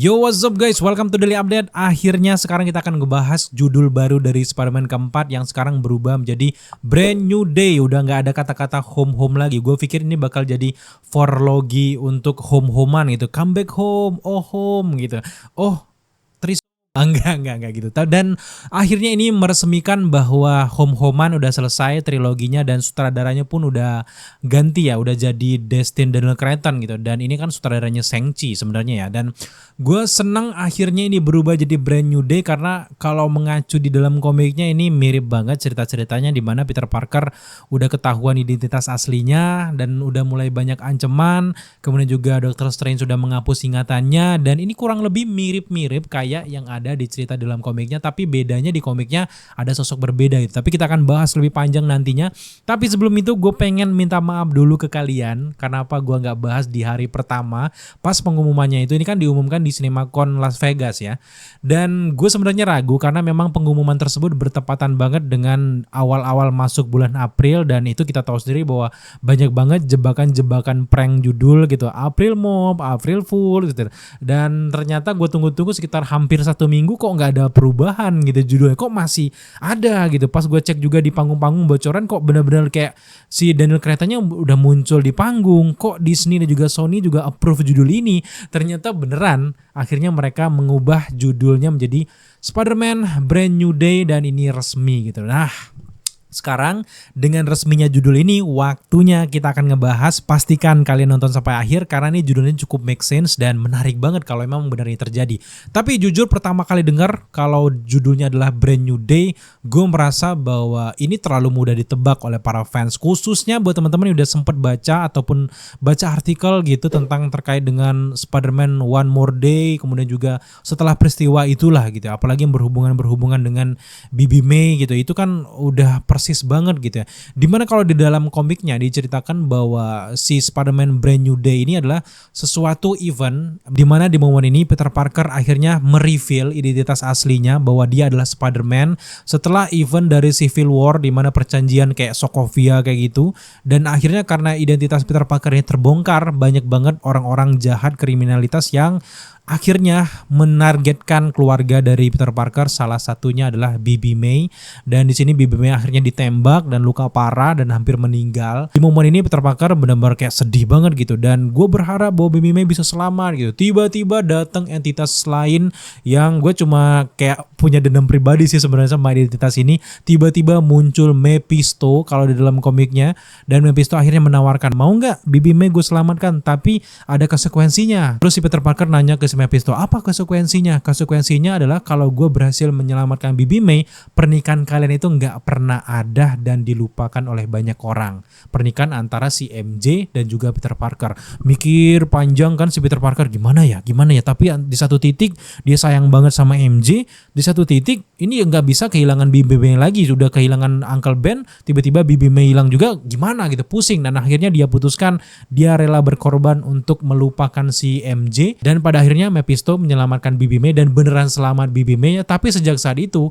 Yo, what's up guys, welcome to Daily Update. Akhirnya sekarang kita akan ngebahas judul baru dari Spider-Man keempat yang sekarang berubah menjadi Brand New Day. Udah nggak ada kata-kata home-home lagi. Gue pikir ini bakal jadi forlogi untuk home-homean gitu. Come back home, oh home gitu. Oh, enggak gitu. Dan akhirnya ini meresmikan bahwa Home-Homean udah selesai triloginya dan sutradaranya pun udah ganti ya, udah jadi Destin Daniel Cretton gitu. Dan ini kan sutradaranya Shang-Chi sebenarnya ya. Dan gue seneng akhirnya ini berubah jadi Brand New Day karena kalau mengacu di dalam komiknya ini mirip banget cerita-ceritanya di mana Peter Parker udah ketahuan identitas aslinya dan udah mulai banyak ancaman. Kemudian juga Doctor Strange sudah menghapus ingatannya dan ini kurang lebih mirip-mirip kayak yang ada di cerita dalam komiknya, tapi bedanya di komiknya ada sosok berbeda gitu. Tapi kita akan bahas lebih panjang nantinya. Tapi sebelum itu gue pengen minta maaf dulu ke kalian. Kenapa gue nggak bahas di hari pertama pas pengumumannya itu. Ini kan diumumkan di CinemaCon Las Vegas ya. Dan gue sebenarnya ragu karena memang pengumuman tersebut bertepatan banget dengan awal-awal masuk bulan April dan itu kita tahu sendiri bahwa banyak banget jebakan-jebakan prank judul gitu. April Mop, April Fool gitu. Dan ternyata gue tunggu-tunggu sekitar hampir 1 minggu kok nggak ada perubahan gitu judulnya, kok masih ada gitu. Pas gue cek juga di panggung-panggung bocoran kok benar-benar kayak si Daniel Crettonnya udah muncul di panggung, kok Disney dan juga Sony juga approve judul ini. Ternyata beneran akhirnya mereka mengubah judulnya menjadi Spider-Man Brand New Day dan ini resmi gitu. Nah, sekarang dengan resminya judul ini waktunya kita akan ngebahas. Pastikan kalian nonton sampai akhir karena ini judulnya cukup make sense dan menarik banget kalau memang benar ini terjadi. Tapi jujur pertama kali dengar kalau judulnya adalah Brand New Day, gue merasa bahwa ini terlalu mudah ditebak oleh para fans. Khususnya buat teman-teman yang udah sempet baca ataupun baca artikel gitu tentang terkait dengan Spider-Man One More Day, kemudian juga setelah peristiwa itulah gitu. Apalagi yang berhubungan dengan Bibi May gitu. Itu kan udah persis banget gitu ya. Dimana kalau di dalam komiknya diceritakan bahwa si Spider-Man Brand New Day ini adalah sesuatu event dimana di momen ini Peter Parker akhirnya mereveal identitas aslinya bahwa dia adalah Spider-Man setelah event dari Civil War dimana perjanjian kayak Sokovia kayak gitu. Dan akhirnya karena identitas Peter Parker ini terbongkar, banyak banget orang-orang jahat kriminalitas yang akhirnya menargetkan keluarga dari Peter Parker, salah satunya adalah Bibi May. Dan di sini Bibi May akhirnya ditembak dan luka parah dan hampir meninggal. Di momen ini Peter Parker benar-benar kayak sedih banget gitu. Dan gue berharap bahwa Bibi May bisa selamat gitu. Tiba-tiba datang entitas lain yang gue cuma kayak punya dendam pribadi sih sebenarnya sama identitas ini. Tiba-tiba muncul Mephisto kalau di dalam komiknya. Dan Mephisto akhirnya menawarkan, mau nggak Bibi May gue selamatkan tapi ada konsekuensinya. Terus si Peter Parker nanya ke Mephisto, apa konsekuensinya? Konsekuensinya adalah kalau gue berhasil menyelamatkan Bibi May, pernikahan kalian itu nggak pernah ada dan dilupakan oleh banyak orang. Pernikahan antara si MJ dan juga Peter Parker. Mikir panjang kan si Peter Parker, gimana ya? Tapi di satu titik dia sayang banget sama MJ, di satu titik ini nggak bisa kehilangan Bibi May lagi, sudah kehilangan Uncle Ben, tiba-tiba Bibi May hilang juga, gimana gitu, pusing. Dan akhirnya dia putuskan dia rela berkorban untuk melupakan si MJ dan pada akhirnya Mephisto menyelamatkan Bibi May dan beneran selamat Bibi May. Tapi sejak saat itu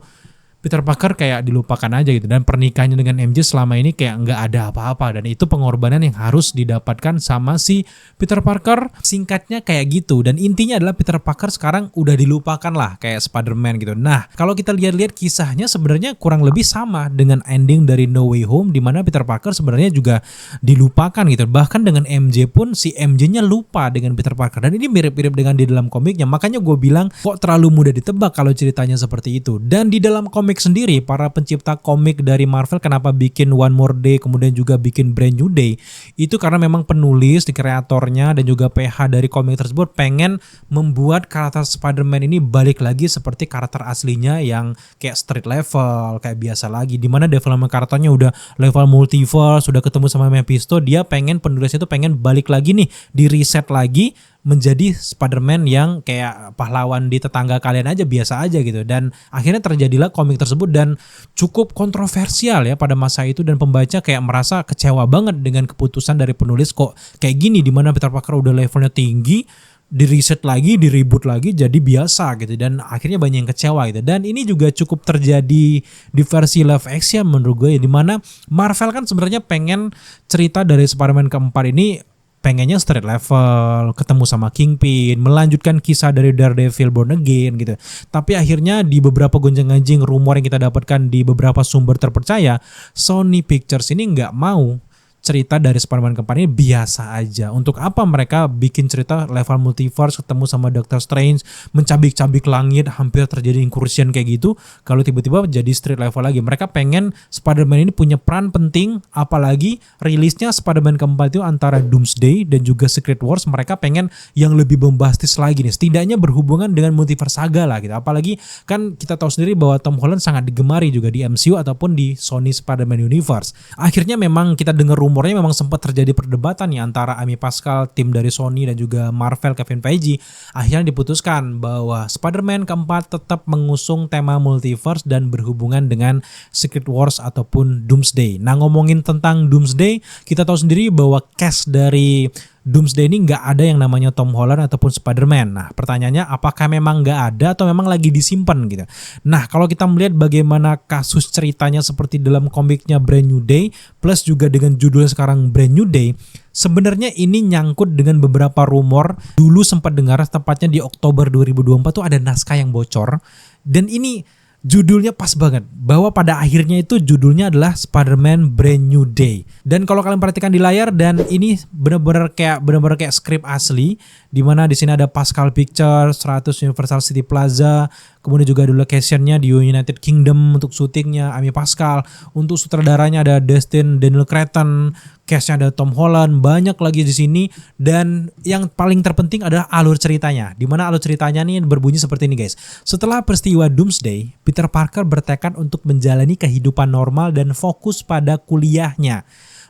Peter Parker kayak dilupakan aja gitu dan pernikahannya dengan MJ selama ini kayak nggak ada apa-apa dan itu pengorbanan yang harus didapatkan sama si Peter Parker. Singkatnya kayak gitu dan intinya adalah Peter Parker sekarang udah dilupakan lah kayak Spider-Man gitu. Nah, kalau kita lihat-lihat kisahnya sebenarnya kurang lebih sama dengan ending dari No Way Home di mana Peter Parker sebenarnya juga dilupakan gitu. Bahkan dengan MJ pun si MJ-nya lupa dengan Peter Parker dan ini mirip-mirip dengan di dalam komiknya. Makanya gue bilang kok terlalu mudah ditebak kalau ceritanya seperti itu. Dan di dalam komik sendiri, para pencipta komik dari Marvel kenapa bikin One More Day kemudian juga bikin Brand New Day, itu karena memang penulis, kreatornya dan juga PH dari komik tersebut pengen membuat karakter Spider-Man ini balik lagi seperti karakter aslinya yang kayak street level, kayak biasa lagi, dimana development karakternya udah level multiverse, sudah ketemu sama Mephisto. Dia pengen, penulisnya itu pengen balik lagi nih, di reset lagi menjadi Spider-Man yang kayak pahlawan di tetangga kalian aja, biasa aja gitu. Dan akhirnya terjadilah komik tersebut dan cukup kontroversial ya pada masa itu dan pembaca kayak merasa kecewa banget dengan keputusan dari penulis kok kayak gini, dimana Peter Parker udah levelnya tinggi di reset lagi, di reboot lagi jadi biasa gitu dan akhirnya banyak yang kecewa gitu. Dan ini juga cukup terjadi di versi live action menurut gue ya, dimana Marvel kan sebenarnya pengen cerita dari Spider-Man keempat ini pengennya street level, ketemu sama Kingpin, melanjutkan kisah dari Daredevil Born Again gitu. Tapi akhirnya di beberapa gonjang-ganjing rumor yang kita dapatkan di beberapa sumber terpercaya, Sony Pictures ini nggak mau cerita dari Spider-Man keempat ini biasa aja. Untuk apa mereka bikin cerita level multiverse, ketemu sama Doctor Strange, mencabik-cabik langit, hampir terjadi incursion kayak gitu, kalau tiba-tiba jadi street level lagi. Mereka pengen Spider-Man ini punya peran penting, apalagi rilisnya Spider-Man keempat itu antara Doomsday dan juga Secret Wars. Mereka pengen yang lebih bombastis lagi nih, setidaknya berhubungan dengan multiverse saga lah gitu. Apalagi kan kita tahu sendiri bahwa Tom Holland sangat digemari juga di MCU ataupun di Sony Spider-Man Universe. Akhirnya memang kita dengar rumornya memang sempat terjadi perdebatan nih antara Amy Pascal, tim dari Sony, dan juga Marvel Kevin Feige. Akhirnya diputuskan bahwa Spider-Man keempat tetap mengusung tema multiverse dan berhubungan dengan Secret Wars ataupun Doomsday. Nah, ngomongin tentang Doomsday, kita tahu sendiri bahwa cast dari Doomsday ini nggak ada yang namanya Tom Holland ataupun Spider-Man. Nah, pertanyaannya apakah memang nggak ada atau memang lagi disimpan gitu. Nah, kalau kita melihat bagaimana kasus ceritanya seperti dalam komiknya Brand New Day plus juga dengan judulnya sekarang Brand New Day, sebenarnya ini nyangkut dengan beberapa rumor. Dulu sempat dengar tepatnya di Oktober 2024 tuh ada naskah yang bocor, dan ini judulnya pas banget, bahwa pada akhirnya itu judulnya adalah Spider-Man Brand New Day. Dan kalau kalian perhatikan di layar, dan ini benar-benar kayak skrip asli, di mana di sini ada Pascal Pictures, 100 Universal City Plaza, kemudian juga ada location-nya di United Kingdom untuk syutingnya, Amy Pascal. Untuk sutradaranya ada Daniel Cretton, cast-nya ada Tom Holland, banyak lagi di sini. Dan yang paling terpenting adalah alur ceritanya, di mana alur ceritanya nih berbunyi seperti ini guys. Setelah peristiwa Doomsday, Peter Parker bertekad untuk menjalani kehidupan normal dan fokus pada kuliahnya.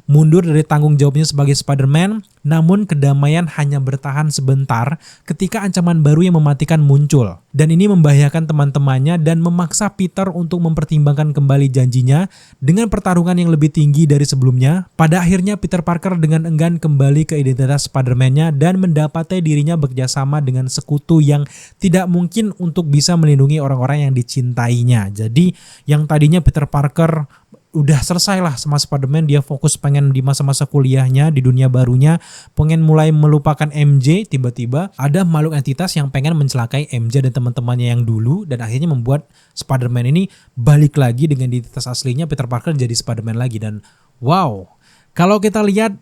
Mundur dari tanggung jawabnya sebagai Spider-Man, namun kedamaian hanya bertahan sebentar ketika ancaman baru yang mematikan muncul. Dan ini membahayakan teman-temannya dan memaksa Peter untuk mempertimbangkan kembali janjinya dengan pertarungan yang lebih tinggi dari sebelumnya. Pada akhirnya Peter Parker dengan enggan kembali ke identitas Spider-Man-nya dan mendapati dirinya bekerjasama dengan sekutu yang tidak mungkin untuk bisa melindungi orang-orang yang dicintainya. Jadi yang tadinya Peter Parker udah selesai lah sama Spider-Man, dia fokus pengen di masa-masa kuliahnya, di dunia barunya, pengen mulai melupakan MJ, tiba-tiba ada makhluk entitas yang pengen mencelakai MJ dan teman-temannya yang dulu, dan akhirnya membuat Spider-Man ini balik lagi dengan identitas aslinya, Peter Parker jadi Spider-Man lagi. Dan wow, kalau kita lihat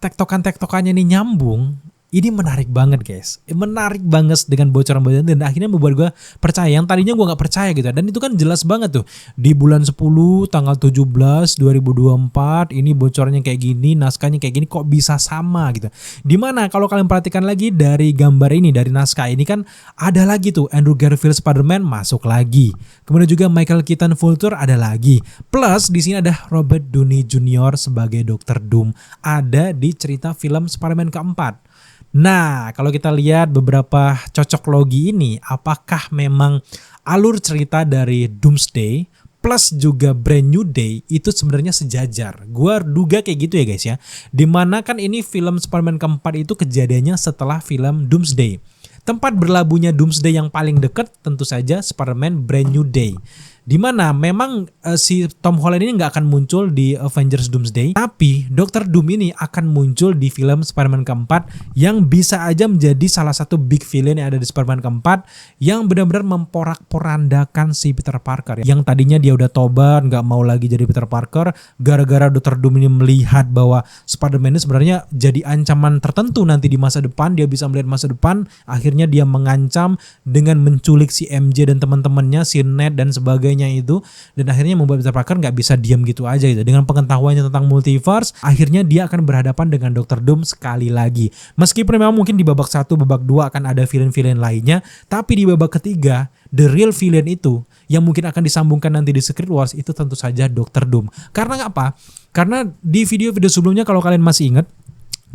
tektokan-tektokannya ini nyambung, ini menarik banget guys, menarik banget dengan bocoran-bocoran, dan akhirnya membuat gue percaya yang tadinya gue gak percaya gitu. Dan itu kan jelas banget tuh di bulan 10 tanggal 17 2024 ini bocorannya kayak gini, naskahnya kayak gini, kok bisa sama gitu. Dimana kalau kalian perhatikan lagi dari gambar ini, dari naskah ini kan ada lagi tuh Andrew Garfield Spider-Man masuk lagi, kemudian juga Michael Keaton Vulture ada lagi, plus di sini ada Robert Downey Jr. sebagai Dr. Doom, ada di cerita film Spider-Man keempat. Nah, kalau kita lihat beberapa cocok logi ini, apakah memang alur cerita dari Doomsday plus juga Brand New Day itu sebenarnya sejajar? Gua duga kayak gitu ya guys ya. Dimana kan ini film Spider-Man keempat itu kejadiannya setelah film Doomsday. Tempat berlabuhnya Doomsday yang paling dekat tentu saja Spider-Man Brand New Day. Dimana memang si Tom Holland ini nggak akan muncul di Avengers Doomsday, tapi Dr. Doom ini akan muncul di film Spider-Man keempat yang bisa aja menjadi salah satu big villain yang ada di Spider-Man keempat, yang benar-benar memporak-porandakan si Peter Parker. Yang tadinya dia udah tobat, nggak mau lagi jadi Peter Parker, gara-gara Dr. Doom ini melihat bahwa Spider-Man ini sebenarnya jadi ancaman tertentu nanti di masa depan, dia bisa melihat masa depan, akhirnya dia mengancam dengan menculik si MJ dan teman-temannya, si Ned dan sebagainya itu, dan akhirnya membuat Peter Parker nggak bisa diam gitu aja gitu. Dengan pengetahuannya tentang multiverse, akhirnya dia akan berhadapan dengan Dr. Doom sekali lagi. Meskipun memang mungkin di babak 1, babak 2 akan ada villain-villain lainnya, tapi di babak ketiga, the real villain itu yang mungkin akan disambungkan nanti di Secret Wars itu tentu saja Dr. Doom. Karena apa? Karena di video-video sebelumnya kalau kalian masih ingat,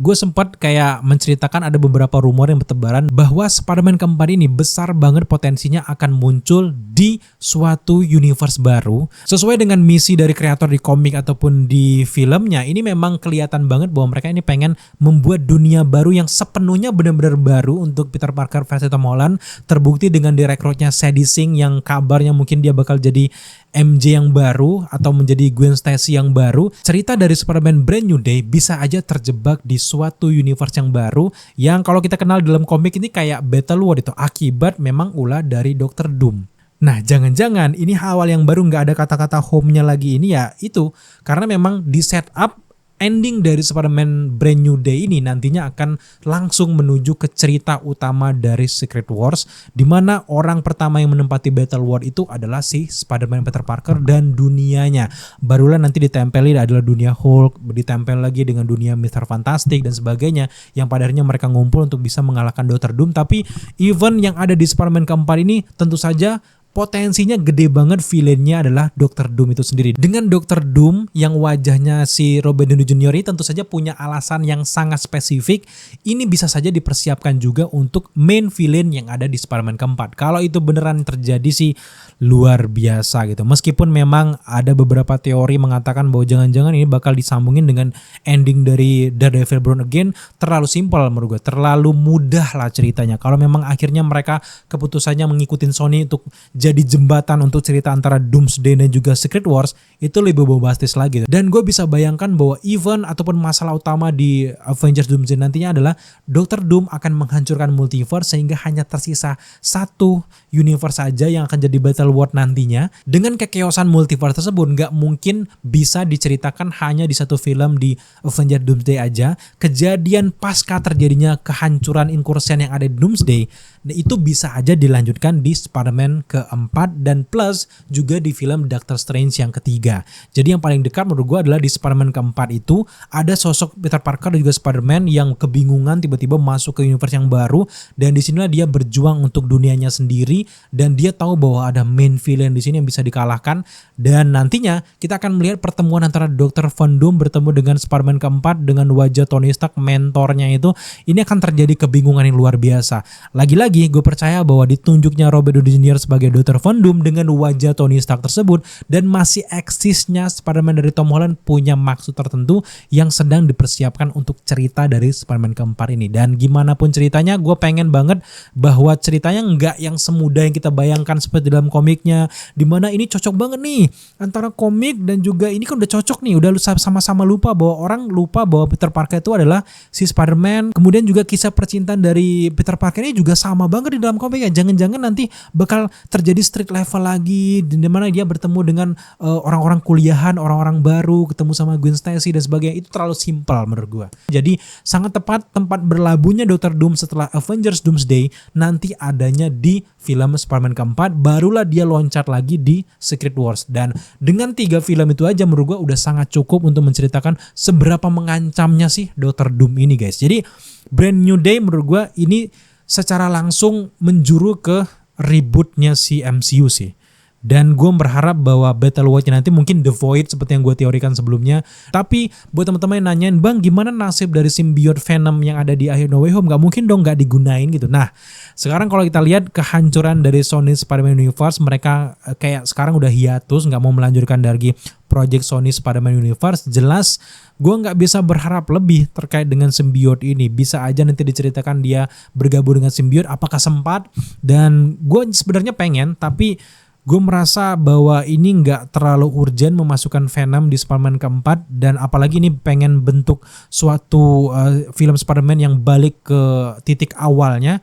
gue sempat kayak menceritakan ada beberapa rumor yang bertebaran bahwa Spider-Man keempat ini besar banget potensinya akan muncul di suatu universe baru. Sesuai dengan misi dari kreator di komik ataupun di filmnya, ini memang kelihatan banget bahwa mereka ini pengen membuat dunia baru yang sepenuhnya benar-benar baru untuk Peter Parker versi Tom Holland. Terbukti dengan direkrutnya Sadie Sink yang kabarnya mungkin dia bakal jadi MJ yang baru atau menjadi Gwen Stacy yang baru. Cerita dari Spider-Man Brand New Day bisa aja terjebak di suatu universe yang baru yang kalau kita kenal dalam komik ini kayak Battle World itu akibat memang ulah dari Dr. Doom. Nah, jangan-jangan ini awal yang baru nggak ada kata-kata home-nya lagi ini ya itu karena memang di setup ending dari Spider-Man Brand New Day ini nantinya akan langsung menuju ke cerita utama dari Secret Wars di mana orang pertama yang menempati Battle World itu adalah si Spider-Man Peter Parker dan dunianya. Barulah nanti ditempeli adalah dunia Hulk, ditempel lagi dengan dunia Mr. Fantastic dan sebagainya yang pada akhirnya mereka ngumpul untuk bisa mengalahkan Dr. Doom. Tapi event yang ada di Spider-Man keempat ini tentu saja potensinya gede banget, villainnya adalah Dr. Doom itu sendiri. Dengan Dr. Doom yang wajahnya si Robert Downey Jr. ini tentu saja punya alasan yang sangat spesifik. Ini bisa saja dipersiapkan juga untuk main villain yang ada di Spider-Man keempat. Kalau itu beneran terjadi sih luar biasa gitu. Meskipun memang ada beberapa teori mengatakan bahwa jangan-jangan ini bakal disambungin dengan ending dari Daredevil Born Again. Terlalu simpel menurut gue, terlalu mudah lah ceritanya. Kalau memang akhirnya mereka keputusannya mengikutin Sony untuk jadi jembatan untuk cerita antara Doomsday dan juga Secret Wars, itu lebih bombastis lagi. Dan gue bisa bayangkan bahwa event ataupun masalah utama di Avengers Doomsday nantinya adalah Dr. Doom akan menghancurkan multiverse sehingga hanya tersisa satu universe saja yang akan jadi Battle World nantinya. Dengan kekeosan multiverse tersebut nggak mungkin bisa diceritakan hanya di satu film di Avengers Doomsday aja. Kejadian pasca terjadinya kehancuran incursion yang ada di Doomsday, itu bisa aja dilanjutkan di Spider-Man keempat dan plus juga di film Doctor Strange yang ketiga. Jadi yang paling dekat menurut gue adalah di Spider-Man keempat itu ada sosok Peter Parker dan juga Spider-Man yang kebingungan tiba-tiba masuk ke universe yang baru dan disinilah dia berjuang untuk dunianya sendiri dan dia tahu bahwa ada main villain di sini yang bisa dikalahkan dan nantinya kita akan melihat pertemuan antara Dr. Von Doom bertemu dengan Spider-Man keempat dengan wajah Tony Stark mentornya itu. Ini akan terjadi kebingungan yang luar biasa. Lagi-lagi gue percaya bahwa ditunjuknya Robert Downey Jr. sebagai Dr. Von Doom dengan wajah Tony Stark tersebut dan masih eksisnya Spider-Man dari Tom Holland punya maksud tertentu yang sedang dipersiapkan untuk cerita dari Spider-Man keempat ini. Dan gimana pun ceritanya, gue pengen banget bahwa ceritanya nggak yang semudah yang kita bayangkan seperti dalam komiknya, dimana ini cocok banget nih antara komik dan juga ini kan udah cocok nih, udah sama-sama lupa bahwa orang lupa bahwa Peter Parker itu adalah si Spider-Man. Kemudian juga kisah percintaan dari Peter Parker ini juga sama banget di dalam komik ya. Jangan-jangan nanti bakal terjadi street level lagi di mana dia bertemu dengan orang-orang kuliahan, orang-orang baru, ketemu sama Gwen Stacy dan sebagainya. Itu terlalu simpel menurut gua. Jadi sangat tepat tempat berlabuhnya Dr. Doom setelah Avengers Doomsday nanti adanya di film Spider-Man keempat, barulah dia loncat lagi di Secret Wars. Dan dengan 3 film itu aja menurut gua udah sangat cukup untuk menceritakan seberapa mengancamnya sih Dr. Doom ini guys. Jadi Brand New Day menurut gua ini secara langsung menjuru ke rebootnya si MCU sih. Dan gue berharap bahwa Battle World-nya nanti mungkin The Void seperti yang gue teorikan sebelumnya. Tapi buat teman-teman yang nanyain, bang gimana nasib dari symbiote Venom yang ada di akhir No Way Home? Gak mungkin dong gak digunain gitu. Nah sekarang kalau kita lihat kehancuran dari Sony Spider-Man Universe, mereka kayak sekarang udah hiatus, gak mau melanjutkan lagi project Sony Spider-Man Universe. Jelas gue gak bisa berharap lebih terkait dengan symbiote ini. Bisa aja nanti diceritakan dia bergabung dengan symbiote, apakah sempat. Dan gue sebenarnya pengen, tapi gue merasa bahwa ini nggak terlalu urgent memasukkan Venom di Spider-Man keempat, dan apalagi ini pengen bentuk suatu film Spider-Man yang balik ke titik awalnya.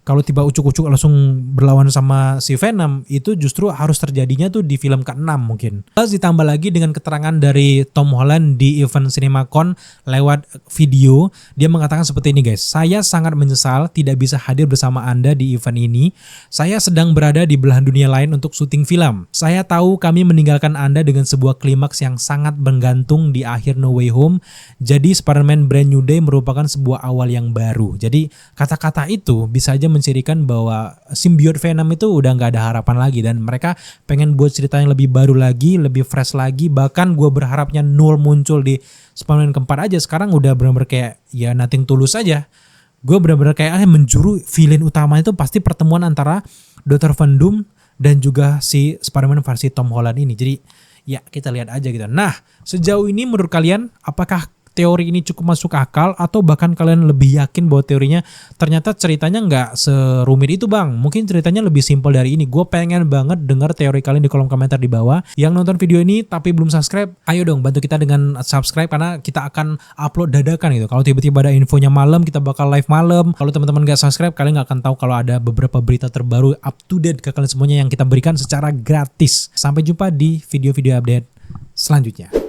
Kalau tiba ucuk-ucuk langsung berlawan sama si Venom, itu justru harus terjadinya tuh di film ke-6 mungkin. Plus ditambah lagi dengan keterangan dari Tom Holland di event CinemaCon lewat video, dia mengatakan seperti ini guys, saya sangat menyesal tidak bisa hadir bersama Anda di event ini. Saya sedang berada di belahan dunia lain untuk syuting film. Saya tahu kami meninggalkan Anda dengan sebuah klimaks yang sangat menggantung di akhir No Way Home. Jadi Spider-Man Brand New Day merupakan sebuah awal yang baru. Jadi kata-kata itu bisa aja mencirikan bahwa symbiote Venom itu udah nggak ada harapan lagi dan mereka pengen buat cerita yang lebih baru lagi, lebih fresh lagi. Bahkan gue berharapnya Null muncul di Spider-Man keempat aja. Sekarang udah benar-benar kayak ya nothing tulus aja. Gue benar-benar kayak menjuru villain utama itu pasti pertemuan antara Dr. Von Doom dan juga si Spider-Man versi Tom Holland ini. Jadi ya kita lihat aja gitu. Nah sejauh ini menurut kalian apakah teori ini cukup masuk akal atau bahkan kalian lebih yakin bahwa teorinya ternyata ceritanya nggak serumit itu bang. Mungkin ceritanya lebih simpel dari ini. Gue pengen banget dengar teori kalian di kolom komentar di bawah. Yang nonton video ini tapi belum subscribe, ayo dong bantu kita dengan subscribe karena kita akan upload dadakan gitu. Kalau tiba-tiba ada infonya malam, kita bakal live malam. Kalau teman-teman nggak subscribe, kalian nggak akan tahu kalau ada beberapa berita terbaru up to date ke kalian semuanya yang kita berikan secara gratis. Sampai jumpa di video-video update selanjutnya.